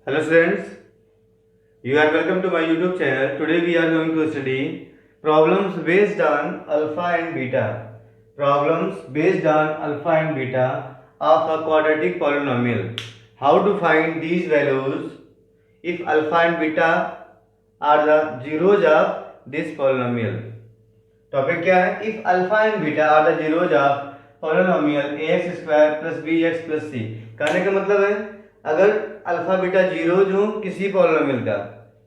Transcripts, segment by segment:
Hello students, you are welcome to my YouTube channel. Today we are going to study problems based on alpha and beta. Problems based on alpha and beta of a quadratic polynomial. How to find these values if alpha and beta are the zeros of this polynomial. Topic क्या है? If alpha and beta are the zeros of polynomial ax square plus bx plus c। कहने का मतलब है अगर alpha beta zeros हो किसी polynomial का,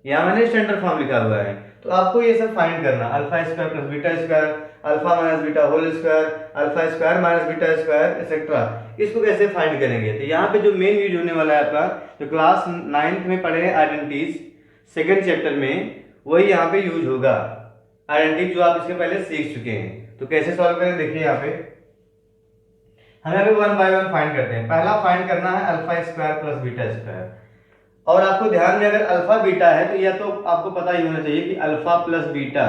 यहाँ मैंने स्टैंडर्ड फॉर्म लिखा हुआ है, तो आपको ये सब फाइंड करना, alpha square plus beta square, alpha minus beta whole square, alpha square minus beta square etcetera. इसको कैसे फाइंड करेंगे? तो यहाँ पे जो मेन यूज होने वाला है आपका, जो क्लास 9th में पढ़े हैं आइडेंटिटीज सेकेंड चैप्टर में, वही यहाँ पे यूज होगा। आइडेंटिटी जो आप इसके पहले सीख चुके हैं। तो कैसे सॉल्व करें, देखिए यहाँ पे हम यहाँ पे वन बाय वन फाइंड करते हैं। पहला फाइंड करना है alpha square plus beta square. और आपको ध्यान में अगर अल्फा बीटा है तो यह तो आपको पता ही होना चाहिए कि अल्फा प्लस बीटा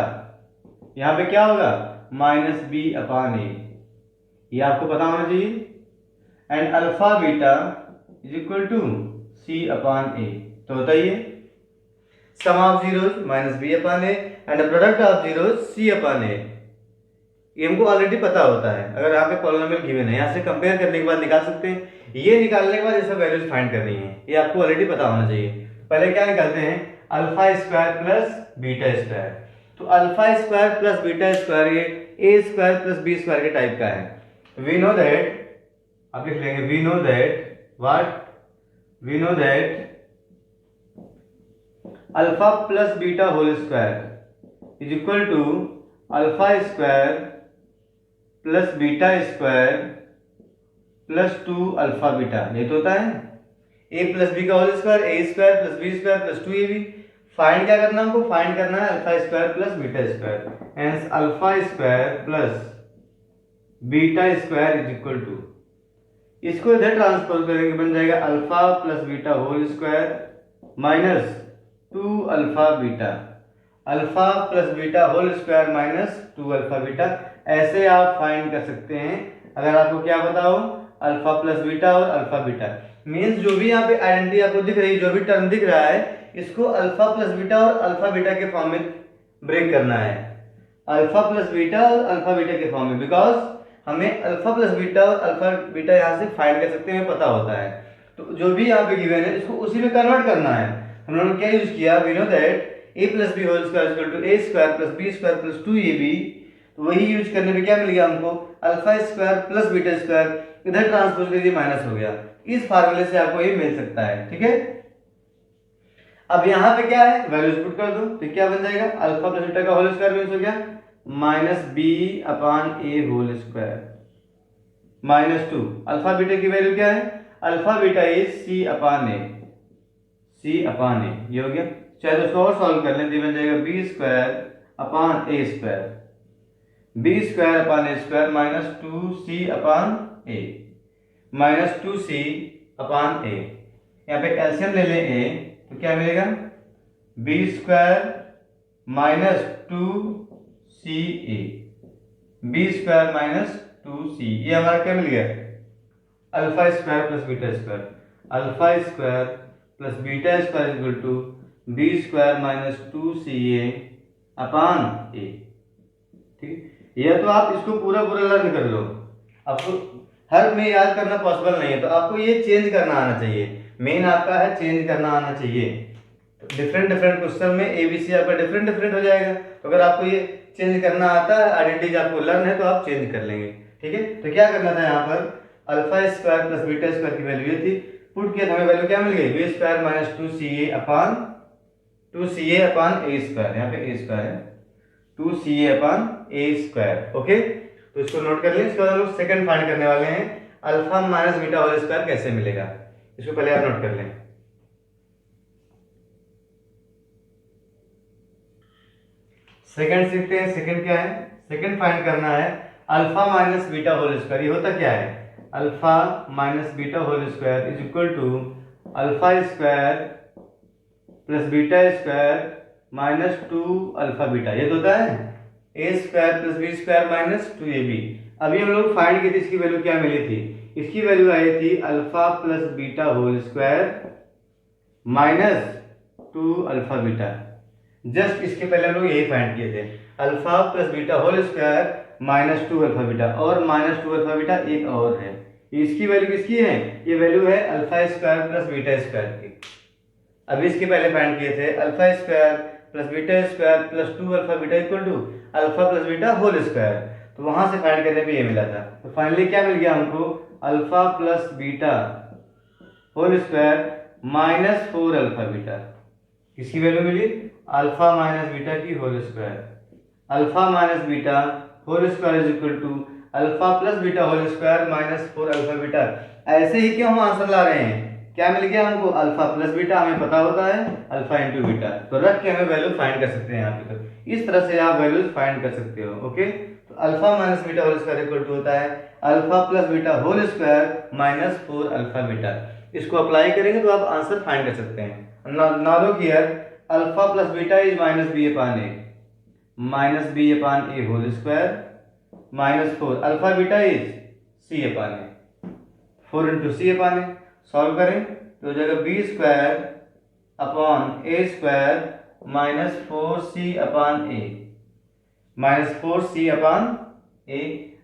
यहाँ पे क्या होगा, माइनस बी अपॉन ए, ये आपको पता होना चाहिए। And alpha beta is equal to C upon A, तो होता ही है sum of zeros minus B upon A and product of zeros C upon A. ये हमको ऑलरेडी पता होता है। अगर यहाँ पे पॉलिनोमियल गिवन है, यहाँ से कंपेयर करने के बाद निकाल सकते हैं। ये निकालने के बाद ये सब वैल्यूज फाइंड करनी है, ये आपको ऑलरेडी पता होना चाहिए। पहले क्या निकालते हैं, alpha square plus beta square. तो alpha square plus beta square ये A square plus B square के टाइप का है। वी नो दैट, आप लिख लेंगे we know that what, we know that alpha plus beta whole square is equal to alpha square plus beta square plus 2 alpha beta. ये तो होता है ए प्लस बी का whole square, A square plus B square plus 2ab। Find क्या करना है हमको, find करना है alpha square plus beta square. Hence alpha square plus beta square is equal to, इसको इधर ट्रांसफर करेंगे, बन जाएगा alpha plus beta whole square minus 2 alpha beta, alpha plus beta whole square minus 2 alpha beta. ऐसे आप find कर सकते हैं अगर आपको क्या बताओ, अल्फा प्लस बीटा और अल्फा बीटा। मींस जो भी यहाँ पे आइडेंटिटी आपको दिख रही है, जो भी टर्म दिख रहा है, इसको अल्फा प्लस बीटा और अल्फा बीटा के फॉर्म में ब्रेक करना है। अल्फा प्लस बीटा और अल्फा बीटा के फॉर्म में, बिकॉज हमें अल्फा प्लस बीटा और अल्फा बीटा यहाँ से फाइंड कर सकते हैं, पता होता है। तो जो भी यहाँ पे गिवन है इसको उसी में कन्वर्ट करना है। हम लोगों ने क्या यूज किया, we know that A plus B whole square equal to A square plus B square plus 2ab। तो वही यूज करने पे क्या मिल गया हमको, alpha square plus beta square, इधर ट्रांसपोज कर दिया माइनस हो गया। इस फार्मूले से आपको ये मिल सकता है, ठीक है। अब यहाँ पे क्या है, वैल्यूज पुट कर दो, तो क्या बन जाएगा, अल्फा प्लस बीटा का होल स्क्वायर मीन्स हो गया minus B upon A whole square minus 2। Alpha beta की वैल्यू क्या है, alpha beta is C upon A, C upon A, ये हो गया। चाहे उसको और सॉल्व कर लें, बन जाएगा B square upon A square, B square upon A square minus 2c upon A, minus 2c upon A. यहाँ पे एलसीएम ले लें ए, तो क्या मिलेगा, B square minus 2ca, B square minus 2c, ये हमारा क्या मिल गया, alpha square plus beta square, alpha square plus beta square equal to B square minus 2ca upon A. ठीक है, यह तो आप इसको पूरा पूरा लर्न कर लो, आपको हर में याद करना पॉसिबल नहीं है, तो आपको ये चेंज करना आना चाहिए। मेन आपका है चेंज करना आना चाहिए। तो डिफरेंट डिफरेंट क्वेश्चन में एबीसी आपका डिफरेंट डिफरेंट हो जाएगा। तो अगर आपको ये चेंज करना आता है, आइडेंटिटी आपको लर्न है, तो आप चेंज कर लेंगे, ठीक है। तो क्या करना था, यहाँ पर alpha square plus beta square की वैल्यू ये थी, पुट किया, हमें वैल्यू क्या मिल गई, B square minus 2ca upon 2ca upon A square, यहाँ पे ए स्क्वायर है, 2ca upon A square. Okay, तो इसको नोट कर लें। इसके बाद हम लोग सेकंड फाइंड करने वाले हैं, alpha minus beta whole square कैसे मिलेगा, इसको पहले आप नोट कर लें। सेकंड सीखते हैं। सेकंड क्या है, सेकंड फाइंड करना है alpha minus beta whole square. ये होता क्या है, alpha minus beta whole square is equal to alpha square plus beta square minus 2 alpha beta. ये तो होता है A square plus B square minus 2ab। अभी हम लोग फाइंड की थी, इसकी वैल्यू क्या मिली थी, इसकी वैल्यू आई थी alpha plus beta whole square -2 alpha beta. Just इसके पहले हम लोग यही फाइंड किए थे, alpha plus beta whole square -2 alpha beta, और -2 अल्फा बीटा एक और है। इसकी वैल्यू किसकी है? ये वैल्यू है alpha square plus beta square की। अभी इसके पहले फाइंड किए थे alpha square plus beta square plus 2 alpha beta equal to alpha plus beta whole square. तो वहां से फाइंड करने पे ये मिला था। तो फाइनली क्या मिल गया हमको? Alpha plus beta whole square -4 alpha beta. किसकी वैल्यू मिली? अल्फा माइनस बीटा की whole square. Alpha minus beta whole square is equal to alpha plus beta whole square -4 alpha beta. ऐसे ही क्यों हम आंसर ला रहे हैं? क्या मिल गया हमको? अल्फा प्लस बीटा हमें पता होता है, अल्फा इंटू बीटा, तो रख के हमें वैल्यू फाइंड कर सकते हैं यहाँ पे। तो इस तरह से आप वैल्यूज फाइंड कर सकते हो। ओके, तो alpha minus beta whole square equal to होता है alpha plus beta whole square -4 alpha beta. इसको अप्लाई करेंगे तो आप आंसर फाइंड कर सकते हैं। Now look here, alpha plus beta is -b upon a, -b upon a whole square -4 alpha beta is c upon a, 4 into C upon a। Solve करें तो हो जाएगा b square upon a square -4c upon a, -4c upon a।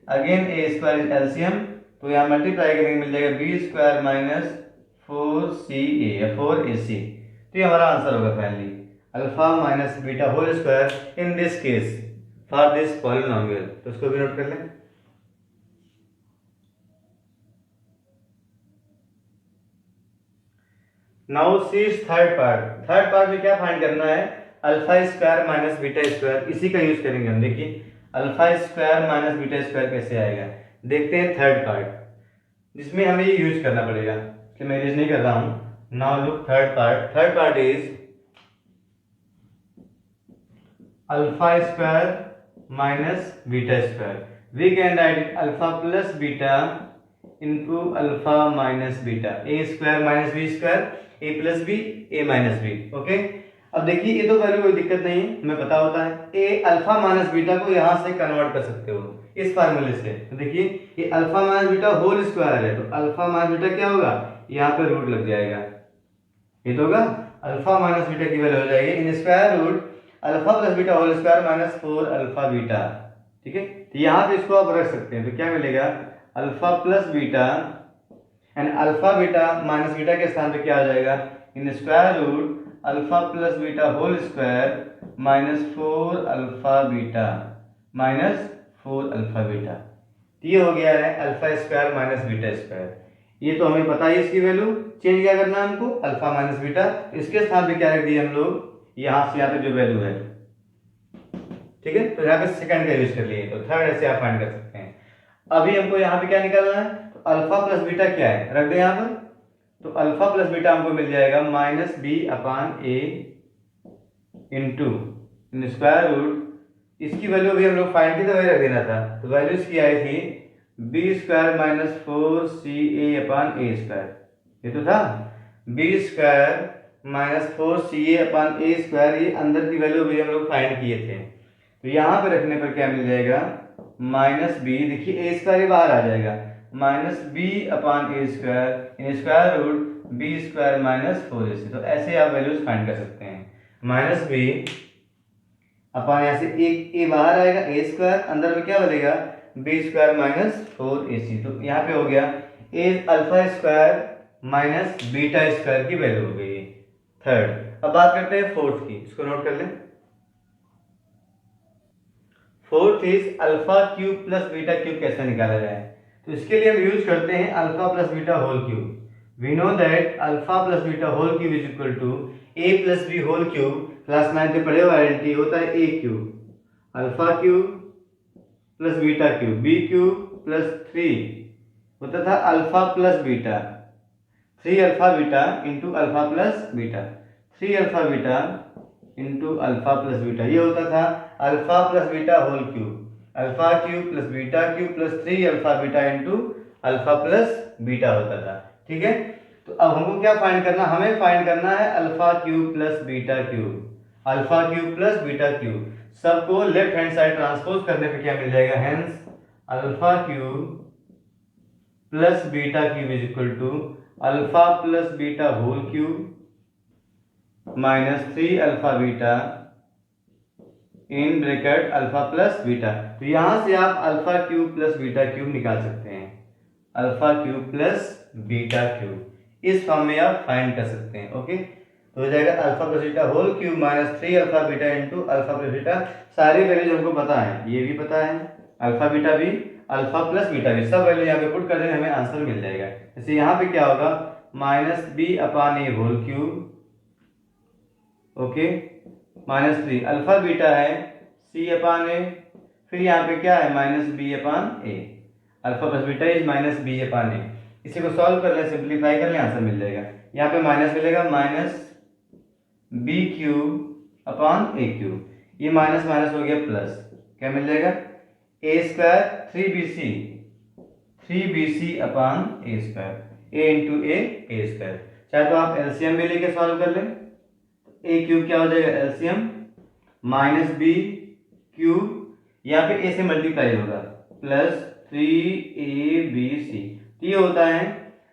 Again a square is LCM, तो यहाँ multiply करेंगे मिल जाएगा b square -4ca या 4ac। तो ये हमारा आंसर होगा finally, alpha minus beta whole square in this case for this polynomial. तो इसको भी नोट कर लें। Now see third part. Third part में क्या फाइंड करना है? Alpha square minus beta square, इसी का यूज करेंगे हम। देखिए alpha square minus beta square कैसे आएगा, देखते हैं थर्ड पार्ट, जिसमें हमें ये यूज करना पड़ेगा। इसलिए मैं यूज नहीं कर रहा हूं। Now look third part. Third part is alpha square minus beta square. We can write it alpha plus beta into alpha minus beta, A square minus B square, A plus B A minus B. Okay, अब देखिए ये तो value कोई दिक्कत नहीं है, हमें पता होता है। ए अल्फा माइनस बीटा को यहाँ से कन्वर्ट कर सकते हो इस फार्मूले से। तो देखिए ये alpha minus beta whole square है, तो अल्फा माइनस बीटा क्या होगा? यहाँ पे रूट लग जाएगा, ये तो होगा अल्फा माइनस बीटा की वैल्यू हो जाएगी in square root alpha plus beta whole square -4 alpha beta. ठीक है, तो यहाँ पे इसको आप रख सकते हैं। तो क्या मिलेगा? Alpha plus beta and alpha beta minus beta के स्थान पे क्या आ जाएगा? In square root alpha plus beta whole square -4 alpha beta -4 alpha beta. ये हो गया है alpha square minus beta square. ये तो हमें पता है इसकी वैल्यू। चेंज क्या करना है हमको? अल्फा माइनस बीटा, इसके स्थान पे क्या रख दिए हम लोग? यहाँ से यहाँ पे जो वैल्यू है। ठीक है, तो यहाँ पे सेकंड का यूज कर लिए, तो थर्ड ऐसे आप फाइंड कर सकते हैं। अभी हमको यहाँ पे क्या निकालना है? तो अल्फा प्लस बीटा क्या है, रख दे यहाँ पर। तो अल्फा प्लस बीटा हमको मिल जाएगा -b upon a into square root, इसकी वैल्यू अभी हम लोग फाइंड की तो वही रख देना था। तो वैल्यू इसकी आई थी b square -4ca upon a square, ये तो था b square -4ca upon a square. ये अंदर की वैल्यू भी हम लोग फाइंड किए थे, तो यहाँ पे रखने पर क्या मिल जाएगा? -b, देखिए a स्क्वायर बाहर आ जाएगा, -b upon a square in square root b square -4ac। तो ऐसे आप वैल्यूज फाइंड कर सकते हैं। -b अपॉन यहाँ से एक a बाहर आएगा, a स्क्वायर अंदर में क्या बनेगा? b square -4ac। तो यहाँ पे हो गया a alpha square minus beta square की वैल्यू हो गई थर्ड। अब बात करते हैं फोर्थ की, इसको नोट कर लें। Fourth is alpha cube plus beta cube कैसे निकाला जाए? तो इसके लिए हम यूज करते हैं alpha plus beta whole cube. We know that alpha plus beta whole cube is equal to a plus B whole cube. Class 9 में पढ़े हो आइडेंटिटी होता है a cube alpha cube plus beta cube, b cube plus 3 होता था alpha plus beta, 3 alpha beta into alpha plus beta, 3 alpha beta into alpha plus beta. ये होता था alpha plus beta whole cube, alpha cube plus beta cube plus 3 alpha beta into alpha plus beta होता था। ठीक है, तो अब हमको क्या फाइंड करना? हमें फाइंड करना है alpha cube plus beta cube, alpha cube plus beta cube. सबको लेफ्ट हैंड साइड ट्रांसपोज करने पे क्या मिल जाएगा? Hence alpha cube plus beta cube is equal to alpha plus beta whole cube minus 3 alpha beta in bracket alpha plus beta. तो यहां से आप alpha cube plus beta cube निकाल सकते हैं, alpha cube plus beta cube इस form में आप फाइंड कर सकते हैं। ओके, तो हो जाएगा alpha plus beta whole cube minus 3 alpha beta into alpha plus beta. सारी वैल्यूज हमको पता है, ये भी पता है, अल्फा बीटा भी, अल्फा प्लस बीटा भी, सब वैल्यू यहाँ पे पुट कर देंगे, हमें आंसर मिल जाएगा। जैसे यहाँ पे क्या होगा, minus B upon A whole cube, okay, minus 3 alpha beta है सी अपान ए, फिर यहाँ पे क्या है minus B upon A, alpha plus beta is minus B upon A. इसी को सॉल्व कर लें, सिंप्लीफाई कर लें, आंसर मिल जाएगा। यहाँ पे माइनस मिलेगा माइनस बी क्यूब अपान ए क्यूब, ये माइनस माइनस हो गया प्लस, क्या मिल जाएगा ए स्क्वायर 3bc अपान ए स्क्वायर, ए इंटू ए स्क्वायर। चाहे तो आप एलसीएम भी लेके सॉल्व कर लें, ए क्यूब क्या हो जाएगा एलसीएम माइनस बी क्यूब, यहाँ पे ए से मल्टीप्लाई होगा प्लस 3abc, ये होता है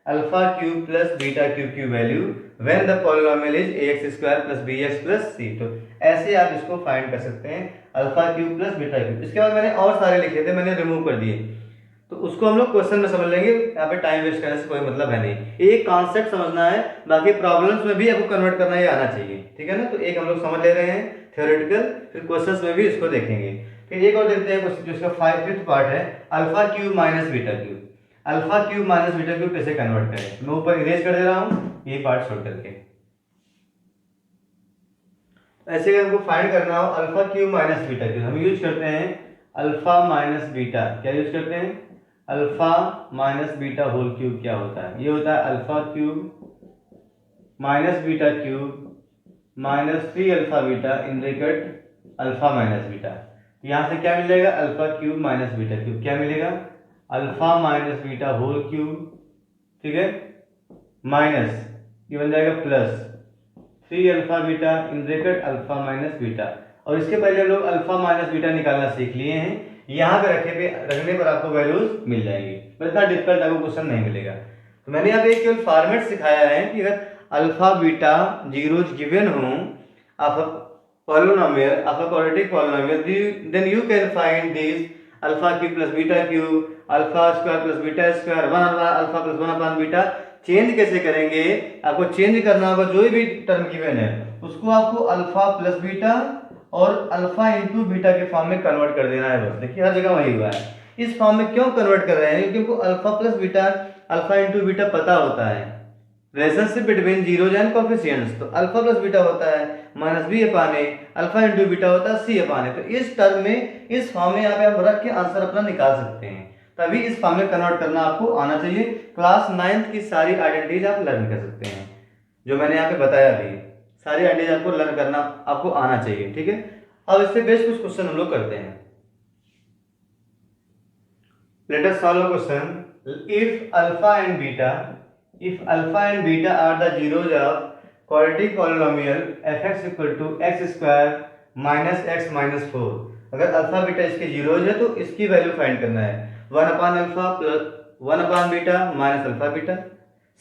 alpha cube plus beta cube की value when the polynomial is ax square plus bx plus c। तो ऐसे आप इसको फाइंड कर सकते हैं, alpha cube plus beta cube. इसके बाद मैंने और सारे लिखे थे, मैंने रिमूव कर दिए, तो उसको हम लोग क्वेश्चन में समझ लेंगे, यहाँ पे टाइम वेस्ट करने से कोई मतलब है नहीं। एक कॉन्सेप्ट समझना है, बाकी प्रॉब्लम्स में भी आपको कन्वर्ट करना ही आना चाहिए, ठीक है ना। तो एक हम लोग समझ ले रहे हैं थ्योरेटिकल, फिर क्वेश्चंस में भी इसको देखेंगे। फिर एक और देखते हैं क्वेश्चन, जिसका 5th पार्ट है, alpha cube minus beta cube. Alpha cube minus beta cube कैसे कन्वर्ट करें, मैं ऊपर इरेज कर दे रहा हूँ ये पार्ट छोड़ करके। ऐसे अगर हमको फाइंड करना हो alpha cube minus beta cube, हम यूज करते हैं अल्फा माइनस बीटा, क्या यूज करते हैं alpha minus beta whole cube. क्या होता है, ये होता है alpha cube minus beta cube minus 3 alpha beta in bracket alpha minus beta. यहाँ से क्या मिल जाएगा alpha cube minus beta cube, क्या मिलेगा alpha minus beta whole cube, ठीक है, माइनस ये बन जाएगा plus 3 alpha beta in bracket alpha minus beta. और इसके पहले लोग अल्फा माइनस बीटा निकालना सीख लिए हैं, यहाँ पे रखने पर आपको वैल्यूज मिल जाएंगी, पर इतना डिफिकल्ट आपको क्वेश्चन नहीं मिलेगा। तो मैंने यहाँ पे केवल फॉर्मेट सिखाया है कि अगर अल्फा बीटा जीरोज गिवन हो of a polynomial of a quadratic polynomial, then you can find these alpha cube plus beta cube, alpha square plus beta square, 1 alpha plus 1 upon beta। Change कैसे करेंगे, आपको change करना होगा, जो भी term given है उसको आपको अल्फा प्लस बीटा और अल्फा इंटू बीटा के फॉर्म में कन्वर्ट कर देना है बस। देखिए हर जगह वही हुआ है। इस फॉर्म में क्यों कन्वर्ट कर रहे हैं, क्योंकि alpha plus beta alpha into beta पता होता है, relationship between zeros and coefficients. तो अल्फा प्लस बीटा होता है माइनस बी अपान ए, अल्फा इंटू बीटा होता है सी अपान ए। तो इस टर्म में, इस फॉर्म में यहाँ पे आप रख के आंसर अपना निकाल सकते हैं, तभी इस फॉर्म में कन्वर्ट करना आपको आना चाहिए। क्लास 9th की सारी आइडेंटिटीज आप लर्न कर सकते हैं, जो मैंने यहाँ पे बताया भी, सारी आइडेंटिटीज आपको लर्न करना आपको आना चाहिए, ठीक है। अब इससे बेस्ट कुछ क्वेश्चन हम लोग करते हैं। Let us solve question, if alpha and beta, if alpha and beta are the zeros of quadratic polynomial fx equal to x square minus x minus 4। अगर अल्फा बीटा इसके जीरोज है तो इसकी वैल्यू फाइंड करना है, 1 upon alpha plus 1 upon beta minus alpha beta.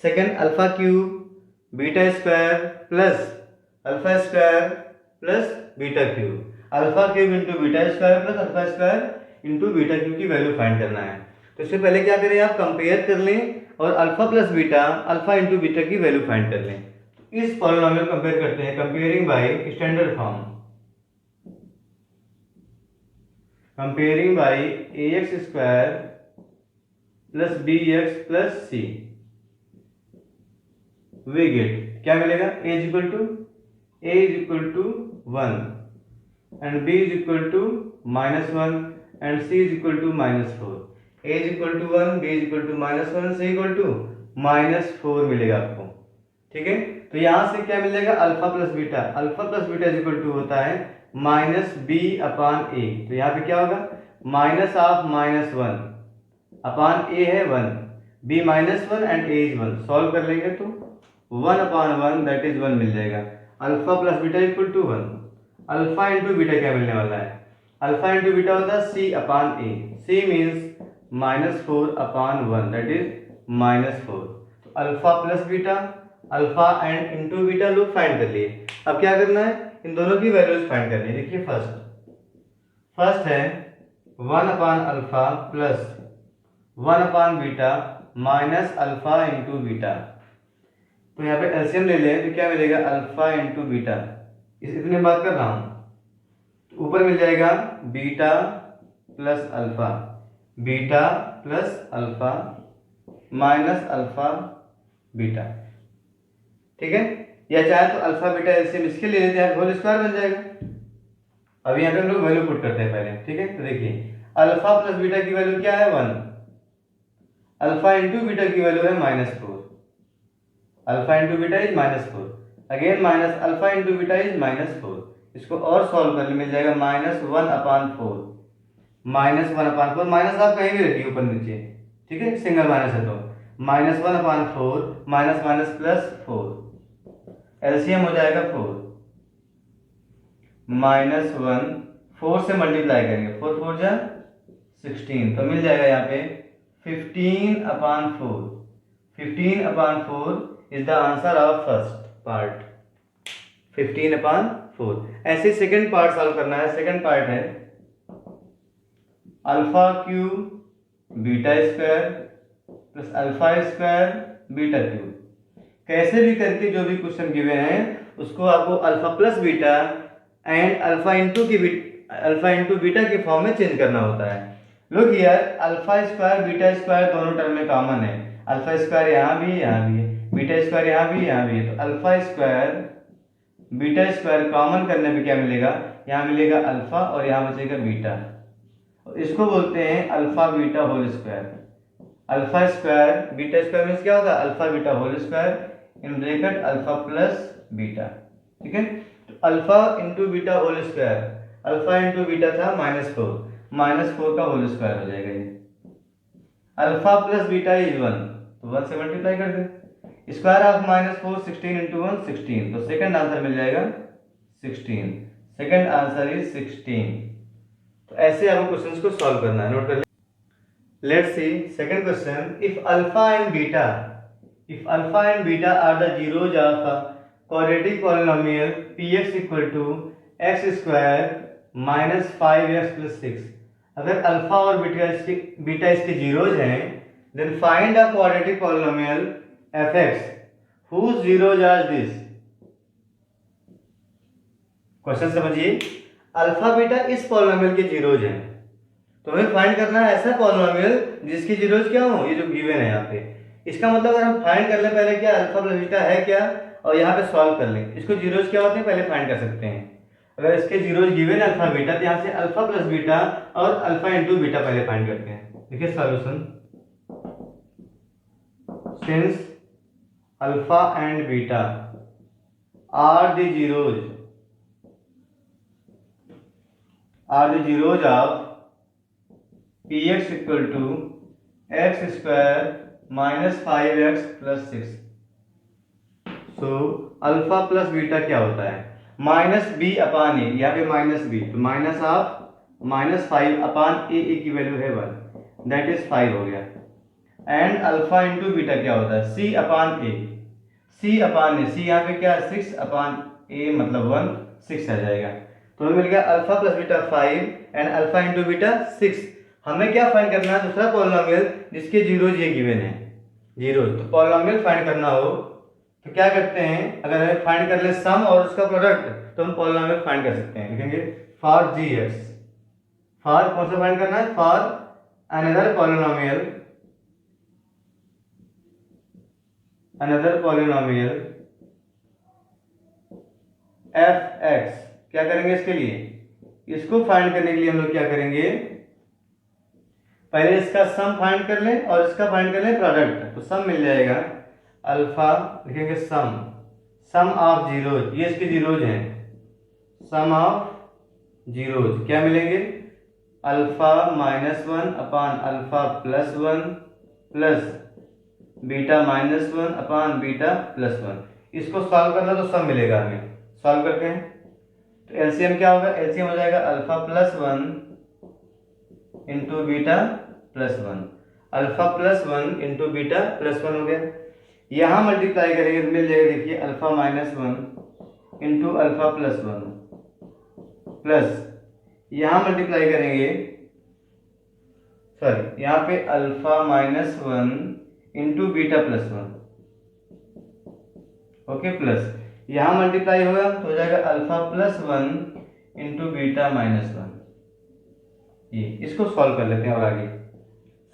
Second alpha cube beta square plus alpha square plus beta cube, alpha cube into beta square plus alpha square into beta cube की value find करना है। तो इससे पहले क्या करें, आप compare कर लें और alpha plus beta alpha into beta की वैल्यू फाइंड कर लें। तो इस पॉलिनोमियल कंपेयर करते हैं, comparing by standard form, comparing by ax square plus bx plus c, we get क्या मिलेगा, a is equal to 1 and b is equal to -1 and c is equal to -4। a is equal to 1, b is equal to -1, c equal to -4 मिलेगा आपको, ठीक है। तो यहां से क्या मिलेगा alpha plus beta, alpha plus beta is equal to होता है माइनस बी अपान ए। तो यहाँ पे क्या होगा माइनस ऑफ -1 अपान ए है 1, b -1 and a is 1। Solve कर लेंगे तो 1 अपान 1 दैट इज 1 मिल जाएगा। Alpha plus beta equal to 1, alpha into beta क्या मिलने वाला है, अल्फा इंटू बीटा होता है c upon a, c means -4 upon 1 that is -4। तो alpha plus beta alpha and into beta लोग फाइंड कर लिए। अब क्या करना है, इन दोनों की वैल्यूज फाइंड करनी है। देखिए फर्स्ट है 1 upon alpha plus 1 upon beta minus alpha into beta. तो यहाँ पे एलसीएम ले लें तो क्या मिलेगा, अल्फा इंटू बीटा, इतनी बात कर रहा हूँ। तो ऊपर मिल जाएगा beta plus alpha, beta plus alpha minus alpha beta, ठीक है। या चाहे तो अल्फा बीटा एलसीएम इसके ले लेते हैं, होल स्क्वायर बन जाएगा। अब यहाँ पे हम लोग वैल्यू पुट करते हैं पहले, ठीक है। तो देखिए अल्फा प्लस बीटा की वैल्यू क्या है 1, अल्फा इंटू बीटा की वैल्यू है -4, alpha into beta is -4, again minus alpha into beta is -4। इसको और सॉल्व करने मिल जाएगा -1 अपान 4, -1 अपान 4, माइनस आप कहीं भी रखिए ऊपर नीचे, ठीक है, सिंगल माइनस है तो -1 अपान 4 माइनस माइनस प्लस 4, एलसीएम हो जाएगा 4, -1 4 से मल्टीप्लाई करेंगे, 4 4 जा 16, तो मिल जाएगा यहाँ पे 15 अपान 4, 15 अपान 4 is the answer of first part, 15 अपान 4। ऐसे सेकंड पार्ट सॉल्व करना है। सेकंड पार्ट है alpha cube beta square plus alpha square beta cube. कैसे भी करके जो भी क्वेश्चन गिवे हैं उसको आपको alpha plus beta and alpha into beta के फॉर्म में चेंज करना होता है। Look here, alpha square beta square दोनों टर्म में कॉमन है, अल्फा स्क्वायर यहाँ भी है, यहाँ भी है, बीटा स्क्वायर यहाँ भी, यहाँ भी है। तो alpha square beta square common करने पे क्या मिलेगा, यहाँ मिलेगा अल्फा और यहाँ बचेगा बीटा। इसको बोलते हैं alpha beta whole square. Alpha square beta square means क्या होगा, alpha beta whole square in bracket alpha plus beta, ठीक है। तो alpha into beta whole square, alpha into beta था -4 का होल स्क्वायर हो जाएगा ये। अल्फा प्लस बीटा इज 1, तो 1 से मल्टीप्लाई कर दे, स्क्वायर ऑफ -4 16 इंटू 1 16, तो सेकंड आंसर मिल जाएगा 16, सेकंड आंसर इज 16। तो ऐसे आपको क्वेश्चंस को सॉल्व करना है, नोट कर ले। Let's see second question, if alpha and beta are the zeros of a quadratic polynomial px equal to x square minus 5x plus 6। अगर अल्फा और बीटा इसके जीरोज हैं, then find a quadratic polynomial fx whose zeros are this। Question समझिए, alpha beta इस polynomial के zeros हैं, तो हमें फाइंड करना है ऐसा पॉलिनोमियल जिसकी जीरोज क्या हो, ये जो गिवन है यहाँ पे। इसका मतलब अगर हम फाइंड कर लें पहले क्या अल्फा प्लस बीटा है क्या, और यहाँ पे सॉल्व कर लें, इसको जीरोज क्या होते हैं पहले फाइंड कर सकते हैं। अगर इसके जीरोज गिवन अल्फा बीटा, तो यहाँ से अल्फा प्लस बीटा और अल्फा इंटू बीटा पहले फाइंड करते हैं। देखिए solution, since alpha and beta are the zeros of px equal to x square minus 5x plus 6। So alpha plus beta क्या होता है, माइनस बी अपान ए, यहाँ पे माइनस बी, तो माइनस ऑफ -5 अपान ए की वैल्यू है 1, दैट इज 5 हो गया। एंड अल्फा इंटू बीटा क्या होता है, सी अपान ए, सी यहाँ पे क्या 6 अपान ए मतलब 1, 6 आ जाएगा। तो हमें मिल गया alpha plus beta 5 and alpha into beta 6। हमें क्या फाइंड करना है, दूसरा पॉलिनोमियल जिसके जीरोज ये गिवन है, जीरोज। तो पॉलिनोमियल फाइंड करना हो तो क्या करते हैं, अगर हमें फाइंड कर ले सम और उसका प्रोडक्ट, तो हम पॉलिनोमियल फाइंड कर सकते हैं। लिखेंगे फॉर gx, फॉर कौन सा फाइंड करना है, फॉर अनदर पॉलिनोमियल fx। क्या करेंगे इसके लिए, इसको फाइंड करने के लिए हम लोग क्या करेंगे, पहले इसका सम फाइंड कर लें और इसका फाइंड कर लें प्रोडक्ट। तो सम मिल जाएगा अल्फा, लिखेंगे सम ऑफ जीरोज, ये इसके जीरोज हैं, सम ऑफ जीरोज क्या मिलेंगे, alpha -1 upon alpha plus 1 plus beta -1 upon beta plus 1। इसको सॉल्व करना तो सम मिलेगा हमें, सॉल्व करते हैं। तो एलसीएम क्या होगा, एलसीएम हो जाएगा alpha plus 1 into beta plus 1, alpha plus 1 into beta plus 1 हो गया। यहाँ मल्टीप्लाई करेंगे तो मिल जाएगा, देखिए alpha minus one into alpha plus one, plus यहाँ मल्टीप्लाई करेंगे, सॉरी यहाँ पे alpha minus one into beta plus one, okay, plus यहाँ मल्टीप्लाई होगा तो हो जाएगा alpha plus one into beta minus one. ये इसको सॉल्व कर लेते हैं और आगे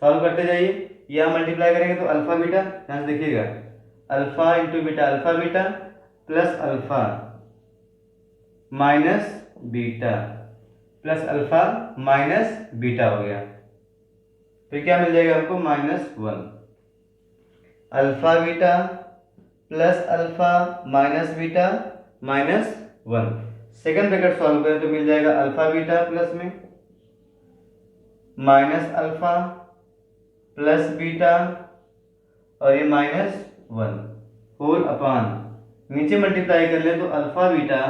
सॉल्व करते जाइए। यहाँ मल्टीप्लाई करेंगे तो अल्फा बीटा, यहाँ से देखिएगा alpha into beta alpha beta plus alpha minus beta plus alpha minus beta हो गया। फिर क्या मिल जाएगा आपको, minus one, alpha beta plus alpha minus beta minus one. Second bracket solve करें तो मिल जाएगा अल्फा बीटा प्लस में माइनस अल्फा प्लस बीटा और ये माइनस वन होल अपान, नीचे मल्टीप्लाई कर ले तो alpha beta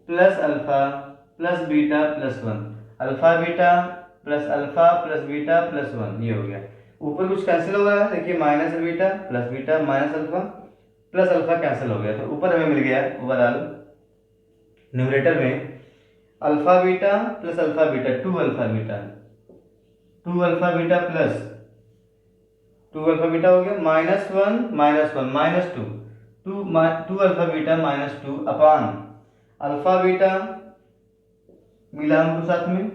plus beta plus one, alpha beta plus beta plus one, ये हो गया। ऊपर कुछ कैंसिल हो गया, देखिए minus beta minus alpha plus alpha cancel हो गया, तो ऊपर हमें मिल गया ओवरऑल न्यूमरेटर में alpha beta plus alpha beta two alpha beta plus two alpha beta हो गया minus one minus two alpha beta minus two upon alpha beta मिला हमको साथ में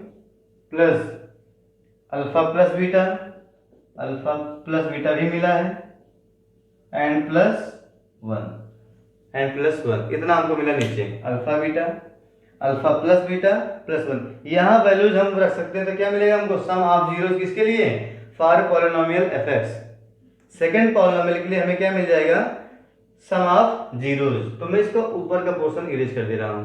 प्लस अल्फा प्लस बीटा भी मिला है एंड प्लस वन, इतना हमको मिला नीचे alpha plus beta plus one. यहाँ वैल्यूज हम रख सकते हैं तो क्या मिलेगा हमको, सम ऑफ जीरोस किसके लिए, for polynomial FX. Second polynomial के लिए हमें क्या मिल जाएगा, सम ऑफ जीरोस। तो मैं इसको ऊपर का पोर्शन इरेज कर दे रहा हूं।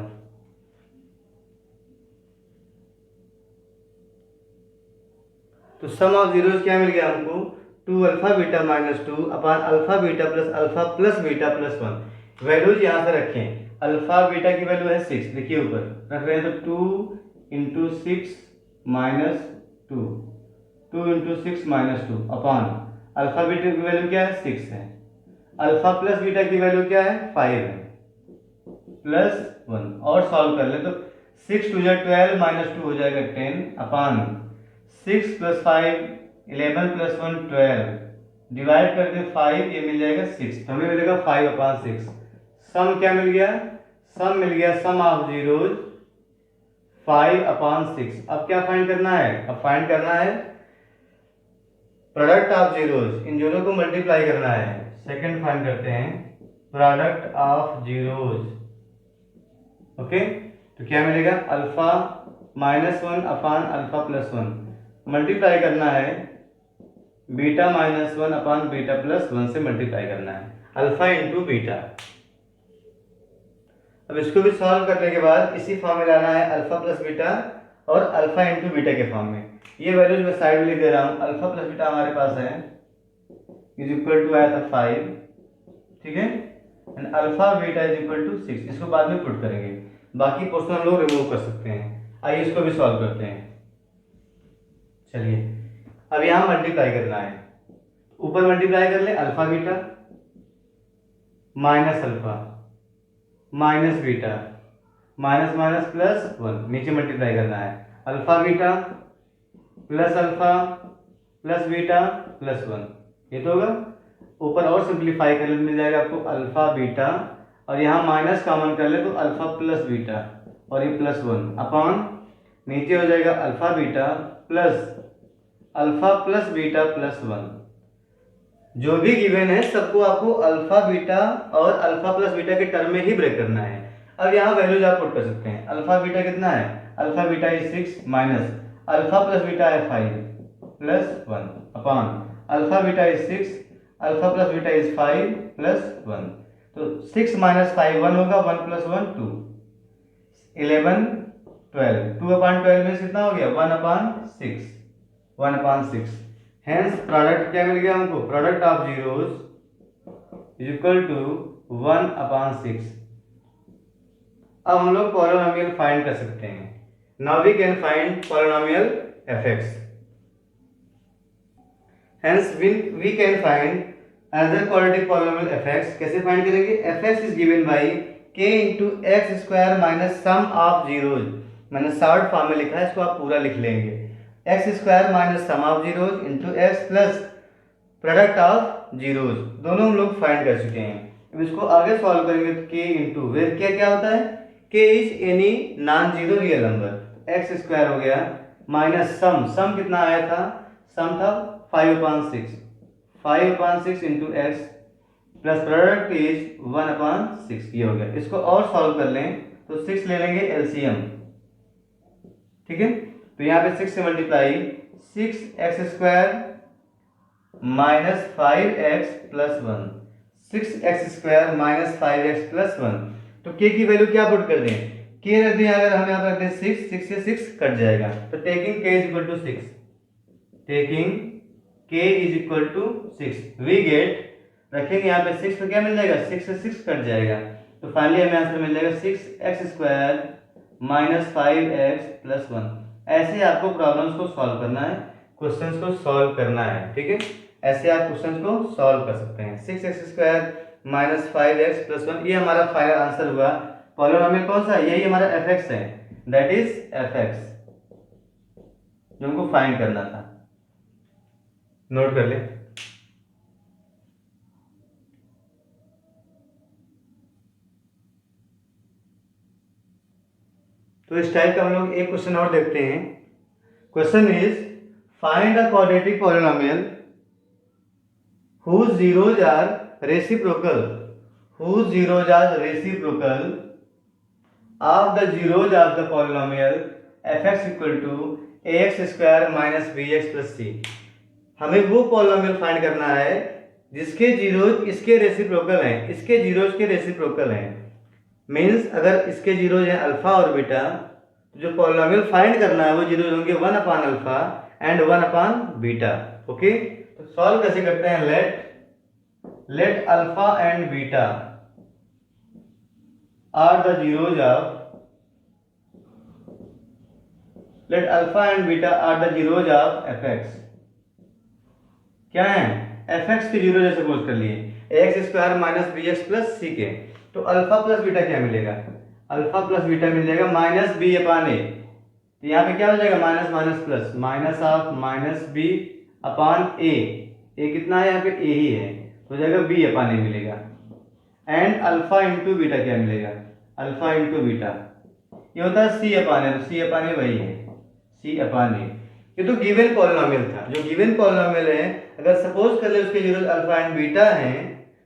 तो सम ऑफ जीरोस क्या मिल गया हमको, two alpha beta minus two upon alpha beta plus beta plus one. Values यहाँ से रखें, अल्फा बीटा की वैल्यू है 6, देखिए ऊपर रख रहे हैं तो 2 into six minus two upon alpha beta की वैल्यू क्या है 6 है, अल्फा प्लस बीटा की वैल्यू क्या है 5 है प्लस 1। और सॉल्व कर ले तो 6 टू 12 माइनस 2 हो जाएगा 10 अपान 6 प्लस 5 11 प्लस 1 12 डिवाइड करके 5, ये मिल जाएगा 6, हमें मिलेगा 5 अपान 6। सम क्या मिल गया, सम ऑफ जीरोज 5 अपान 6। अब क्या फाइंड करना है, अब फाइंड करना है product of zeros, in zero को मल्टीप्लाई करना है। सेकंड फाइंड करते हैं प्रोडक्ट ऑफ जीरोज, ओके। तो क्या मिलेगा, alpha minus one upon alpha plus one, multiply करना है beta minus one upon beta plus one से मल्टीप्लाई करना है, अल्फा इंटू बीटा। अब इसको भी सॉल्व करने के बाद इसी फॉर्म में लाना है अल्फा प्लस बीटा और अल्फा इंटू बीटा के फॉर्म में। ये वैल्यूज मैं साइड में लिख दे रहा हूँ। अल्फा प्लस बीटा हमारे पास है इज इक्वल टू आया था 5, ठीक है, and alpha beta is equal to 6। इसको बाद में पुट करेंगे, बाकी पोर्शन हम लोग रिमूव कर सकते हैं। आइए इसको भी सॉल्व करते हैं। चलिए अब यहाँ मल्टीप्लाई करना है, ऊपर मल्टीप्लाई कर ले alpha beta minus alpha minus beta minus minus plus one, नीचे मल्टीप्लाई करना है alpha beta plus beta plus one, ये तो होगा। ऊपर और सिंप्लीफाई कर ले मिल जाएगा आपको अल्फा बीटा और यहाँ माइनस कॉमन कर ले तो अल्फा प्लस बीटा और ये प्लस वन अपॉन नीचे हो जाएगा alpha plus beta plus one. जो भी गिवन है सबको आपको अल्फा बीटा और अल्फा प्लस बीटा के टर्म में ही ब्रेक करना है। अब यहाँ वैल्यूज आप पुट कर सकते हैं। अल्फा बीटा कितना है, alpha beta is 6 minus alpha plus beta है 5 plus 1 upon alpha beta is 6 alpha plus beta is 5 plus 1। तो 6 माइनस 5 1 होगा, 1 प्लस 1 2, 11 12, 2 अपॉन 12 में कितना हो गया 1 अपॉन 6। हेंस प्रोडक्ट क्या मिल गया हमको, product of zeros is equal to 1 upon 6। अब हम लोग पॉलिनोमियल फाइंड कर सकते हैं। Now we can find polynomial f x. Hence we can find another quadratic polynomial fx कैसे फाइंड करेंगे? fx is given by k into x square minus sum of zeros. मैंने short form में लिखा है, इसको आप पूरा लिख लेंगे। X square minus sum of zeros into x plus product of zeros, दोनों हम लोग फाइंड कर चुके हैं। अब इसको आगे सॉल्व करेंगे तो k इंटू वेर क्या होता है? k is any non zero real number. X square हो गया माइनस सम कितना आया था? सम था 5/6, 5/6 into x plus product is 1/6, ये हो गया। इसको और सॉल्व कर लें तो 6 ले लेंगे एलसीएम, ठीक है। तो यहाँ पे 6 से multiply 6x square minus 5x plus 1, 6x square minus 5x plus 1। तो k की वैल्यू क्या पुट कर दें? k रख दें, अगर हम यहाँ पर रख दें 6 से 6 कट जाएगा, तो taking k is equal to 6, taking k is equal to 6 we get, रखेंगे यहाँ पे 6 तो क्या मिल जाएगा? 6 से 6 कट जाएगा, तो फाइनली हमें आंसर मिल जाएगा 6x square minus 5x plus 1। ऐसे आपको प्रॉब्लम्स को सॉल्व करना है, क्वेश्चंस को सॉल्व करना है, ठीक है। ऐसे आप क्वेश्चंस को सॉल्व कर सकते हैं। 6x square minus 5x plus 1, ये हमारा फाइनल आंसर हुआ। पॉलिनोमियल कौन सा है? यही हमारा fx है, दैट इज fx जो हमको फाइंड करना था। नोट कर ले। तो इस टाइप का हम लोग एक क्वेश्चन और देखते हैं। Question is find a quadratic polynomial whose zeros are reciprocal, whose zeros are reciprocal of the zeros of the polynomial fx equal to ax square minus bx plus c। हमें वो polynomial find करना है जिसके zeros इसके reciprocal हैं, इसके zeros के reciprocal हैं। मीन्स अगर इसके जीरोज हैं अल्फा और बीटा, तो जो पॉलिनोमियल फाइंड करना है वो जीरोज होंगे 1/अल्फा एंड 1/बीटा। ओके, तो सॉल्व कैसे करते हैं? Let alpha and beta are the zeros of, let alpha and beta are the zeros of fx। क्या है? fx के जीरो जैसे सपोज कर लिए X square minus B X plus C के, तो अल्फा प्लस बीटा क्या मिलेगा? अल्फा प्लस बीटा मिल जाएगा माइनस बी अपान ए। तो यहाँ पे क्या हो जाएगा? Minus minus plus, minus of minus B upon A. A कितना है? यहाँ पे ए ही है, तो हो जाएगा बी अपान ए मिलेगा। एंड अल्फा इंटू बीटा क्या मिलेगा? अल्फा इंटू बीटा ये होता है सी अपान ए, तो सी अपान ए वही है, सी अपान ए। ये तो गिवन पॉलिनोमियल था। जो गिवन पॉलिनोमियल है, अगर सपोज कर ले उसके जीरोज अल्फा एंड बीटा हैं,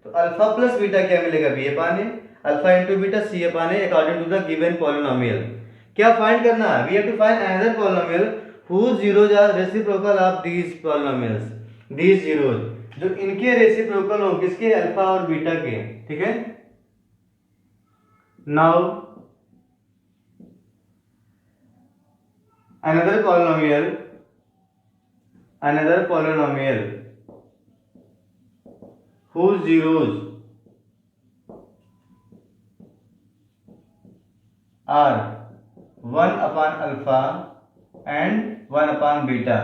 तो अल्फा प्लस बीटा क्या मिलेगा? B upon A, alpha into beta c upon a according to the given polynomial. क्या फाइंड करना है? We have to find another polynomial whose zeros are reciprocal of these polynomials, these zeros जो इनके reciprocal हो, किसके? Alpha और beta के, ठीक है। Now another polynomial whose zeros are 1/अल्फा and 1/बीटा।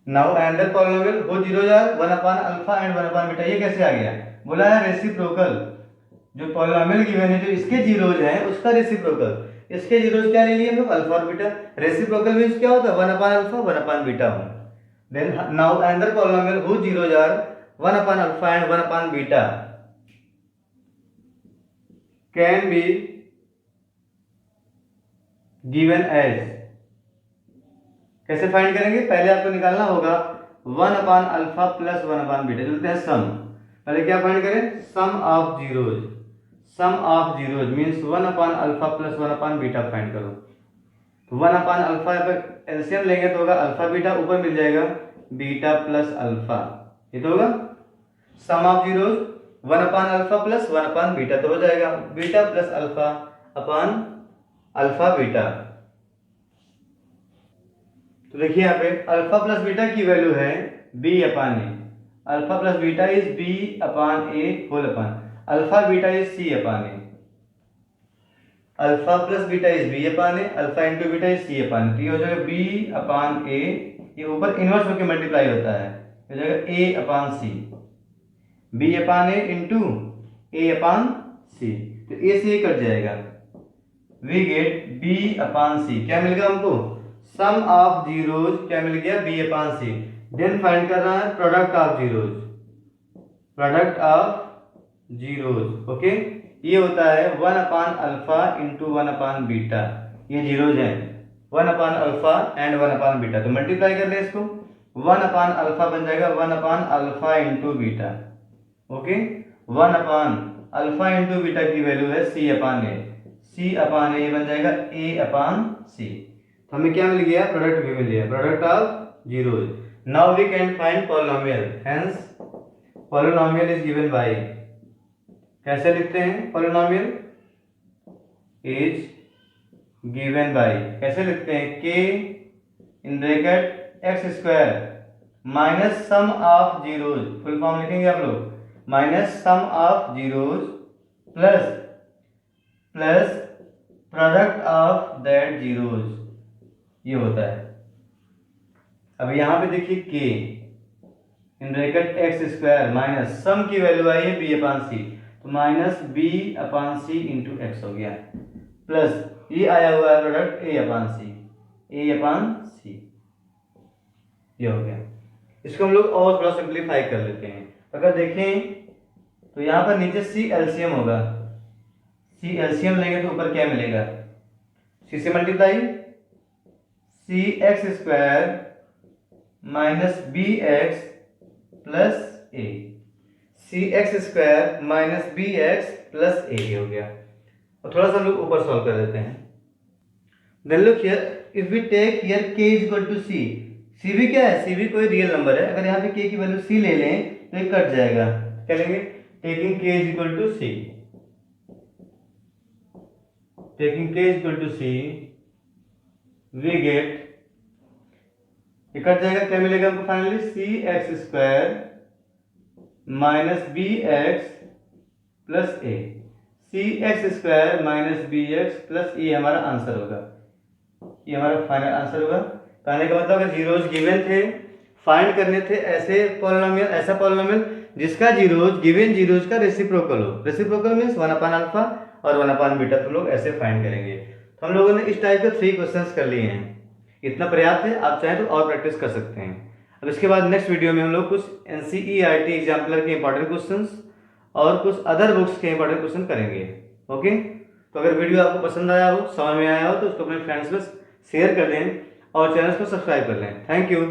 Now another polynomial whose zeros are 1/अल्फा and 1/बीटा। ये कैसे आ गया? बोला है रेसिप्रोकल। जो पॉलिनोमियल गिवन है, जो इसके जीरोज हैं उसका रेसिप्रोकल। इसके जीरोज क्या ले लिए हम लोग? अल्फा और बीटा। रेसिप्रोकल मींस क्या होता है? 1/अल्फा 1/बीटा हो। Then now another polynomial whose zeros are 1/अल्फा and 1/बीटा कैन बी गिवन एज। कैसे फाइंड करेंगे? पहले आपको निकालना होगा 1/अल्फा प्लस 1/बीटा। चलते हैं सम। पहले क्या फाइंड करें? Sum of zeros. Sum of zeros means 1/अल्फा प्लस 1/बीटा फाइंड करो। तो 1/अल्फा पर एलसीएम लेंगे तो होगा अल्फा बीटा, ऊपर मिल जाएगा बीटा प्लस अल्फा, ये तो होगा सम ऑफ जीरोज 1/अल्फा प्लस 1/बीटा, तो हो जाएगा beta plus alpha upon alpha beta. तो देखिए यहाँ पे अल्फा प्लस बीटा की वैल्यू है B upon A. Alpha plus beta is B upon A whole upon alpha beta is C upon A. Alpha plus beta is B upon A, alpha into beta is C upon A. तो ये हो जाएगा B upon ए, ये ऊपर inverse होकर multiply होता है, हो जाएगा ए अपान सी, बी अपान ए इंटू ए अपान सी, तो ए से ए कट जाएगा, वी गेट बी अपान सी। क्या मिल गया हमको? सम ऑफ जीरोज, क्या मिल गया? बी अपान सी। देन फाइंड करना है product of zeros, product of zeros. Okay, ये होता है 1 upon alpha into 1 upon beta, ये जीरोज हैं, 1 upon alpha and 1 upon beta, तो मल्टीप्लाई कर लें इसको, 1 अपान अल्फा बन जाएगा 1 upon alpha into beta. Okay, 1 upon alpha into beta की वैल्यू है सी अपान ए, सी अपान ए बन जाएगा ए अपान सी। तो हमें क्या मिल गया? प्रोडक्ट भी मिल गया, product of zeros. Now we can find polynomial, hence polynomial is given by, कैसे लिखते हैं पॉलिनोमियल? इज गिवन बाय, कैसे लिखते हैं? के in bracket x square minus sum of zeros, full form लिखेंगे आप लोग, minus sum of zeros plus plus product of that zeros, ये होता है। अब यहाँ पे देखिए के in bracket x square minus सम की वैल्यू आई है बी अपान सी, तो माइनस बी अपान सी इंटू एक्स हो गया, प्लस ये आया हुआ है प्रोडक्ट ए अपान सी, ए अपान सी, ये हो गया। इसको हम लोग और थोड़ा सिंप्लीफाई कर लेते हैं। अगर देखें तो यहाँ पर नीचे सी एलसीएम होगा, सी एलसीएम लेंगे तो ऊपर क्या मिलेगा? सी से multiply C X square minus B X plus A, C X square minus B X plus A हो गया। और थोड़ा सा हम लोग ऊपर सॉल्व कर देते हैं। Then look here, if we take here k is equal to C, C भी क्या है? सी भी कोई रियल नंबर है। अगर यहाँ पे k की वैल्यू सी ले लें तो ये कट जाएगा, क्या लेंगे? Taking k is equal to C, taking k is equal to C we get, ये कट जाएगा, क्या मिलेगा हमको finally? C X square minus B X plus A, C X square minus B X plus A हमारा answer होगा, ये हमारा फाइनल आंसर होगा। कहने का मतलब अगर जीरोज गिवन थे, फाइंड करने थे ऐसे पॉलिनोमियल, ऐसा पॉलिनोमियल जिसका जीरोज गिवन जीरोज का रेसिप्रोकल हो, रेसिप्रोकल मींस 1 अपान अल्फा और 1 अपान बीटा, तो लोग ऐसे फाइंड करेंगे। तो हम लोगों ने इस टाइप के 3 क्वेश्चंस कर लिए हैं, इतना पर्याप्त है, आप चाहें तो और प्रैक्टिस कर सकते हैं। अब इसके बाद नेक्स्ट वीडियो में हम लोग कुछ एनसीईआरटी एग्जाम्पलर के इंपॉर्टेंट क्वेश्चंस और कुछ अदर बुक्स के इंपॉर्टेंट क्वेश्चन करेंगे। ओके, तो अगर वीडियो आपको पसंद आया हो, समझ में आया हो, तो उसको अपने फ्रेंड्स में शेयर कर दें और चैनल को सब्सक्राइब कर लें। Thank you.